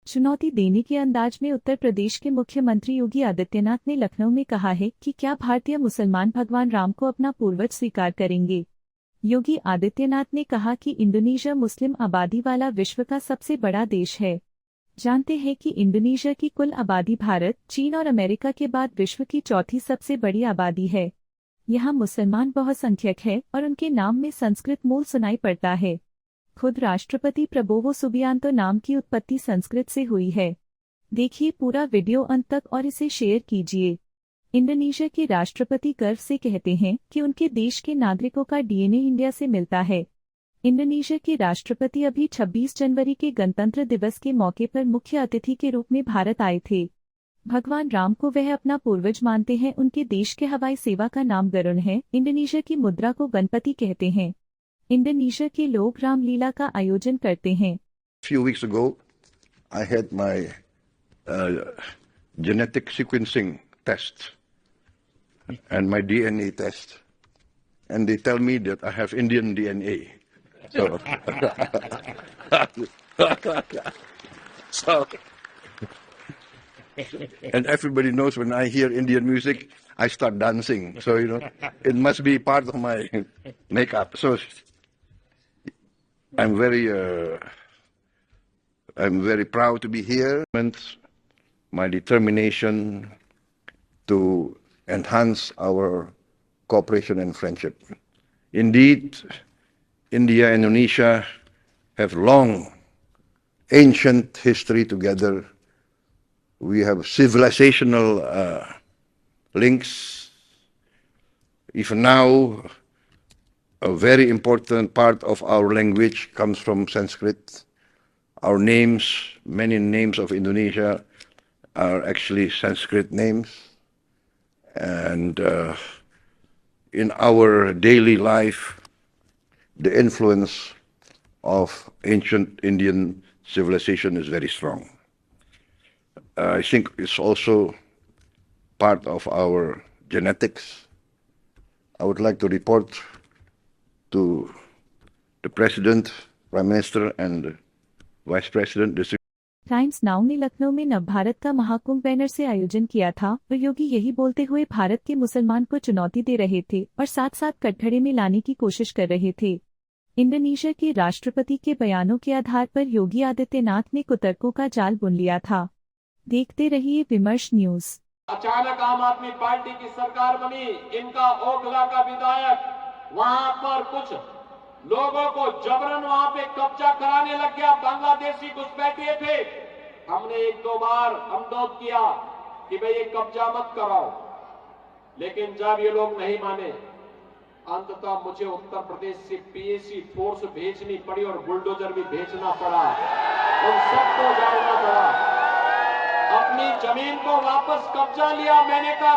चुनौती देने के अंदाज में उत्तर प्रदेश के मुख्यमंत्री योगी आदित्यनाथ ने लखनऊ में कहा है कि क्या भारतीय मुसलमान भगवान राम को अपना पूर्वज स्वीकार करेंगे। योगी आदित्यनाथ ने कहा कि इंडोनेशिया मुस्लिम आबादी वाला विश्व का सबसे बड़ा देश है। जानते हैं कि इंडोनेशिया की कुल आबादी भारत, चीन और अमेरिका के बाद विश्व की चौथी सबसे बड़ी आबादी है। यहाँ मुसलमान बहुसंख्यक है और उनके नाम में संस्कृत मूल सुनाई पड़ता है। खुद राष्ट्रपति प्रबोवो सुबियांतो नाम की उत्पत्ति संस्कृत से हुई है। देखिए पूरा वीडियो अंत तक और इसे शेयर कीजिए। इंडोनेशिया के राष्ट्रपति गर्व से कहते हैं कि उनके देश के नागरिकों का डीएनए इंडिया से मिलता है। इंडोनेशिया के राष्ट्रपति अभी 26 जनवरी के गणतंत्र दिवस के मौके पर मुख्य अतिथि के रूप में भारत आए थे। भगवान राम को वह अपना पूर्वज मानते हैं। उनके देश के हवाई सेवा का नाम गरुड़ है। इंडोनेशिया की मुद्रा को गणपति कहते हैं। इंडोनेशिया के लोग रामलीला का आयोजन करते हैं। Few weeks ago, I had my genetic sequencing test and my DNA test, and they tell me that I have Indian DNA. So, so, and everybody knows when I hear Indian music, I start dancing. So it must be part of my makeup. So I'm very proud to be here. My determination to enhance our cooperation and friendship. Indeed, India and Indonesia have long, ancient history together. We have civilizational links. Even now, a very important part of our language comes from Sanskrit. Our names, many names of Indonesia are actually Sanskrit names. And in our daily life, the influence of ancient Indian civilization is very strong. I think it's also part of our genetics. I would like to report to the President, Prime Minister, and Vice President. Times now ने लखनऊ में नवभारत का Mahakumbh banner से आयोजन किया था और योगी यही बोलते हुए भारत के मुसलमान को चुनौती दे रहे थे और साथ साथ कटघरे में लाने की कोशिश कर रहे थे। इंडोनेशिया के राष्ट्रपति के बयानों के आधार पर योगी आदित्यनाथ ने कुतर्कों का जाल बुन लिया था। देखते रहिए विमर्श न्यूज। अचानक आम आदमी पार्टी की सरकार बनी, इनका ओखला का विधायक वहां पर कुछ लोगों को जबरन वहां पे कब्जा कराने लग गया। बांग्लादेशी घुसपैठिए थे। हमने एक दो बार अनुरोध किया कि भाई ये कब्जा मत कराओ, लेकिन जब ये लोग नहीं माने, अंततः मुझे उत्तर प्रदेश से पीएसी फोर्स भेजनी पड़ी और बुलडोजर भी भेजना पड़ा। उन सबको जाना पड़ा। अपनी जमीन को वापस कब्जा लिया। मैंने कहा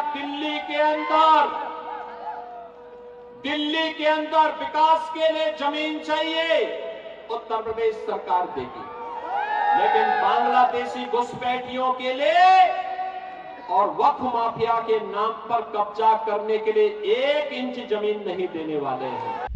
दिल्ली के अंदर विकास के लिए जमीन चाहिए, उत्तर प्रदेश सरकार देगी, लेकिन बांग्लादेशी घुसपैठियों के लिए और वक्फ माफिया के नाम पर कब्जा करने के लिए 1 इंच जमीन नहीं देने वाले हैं।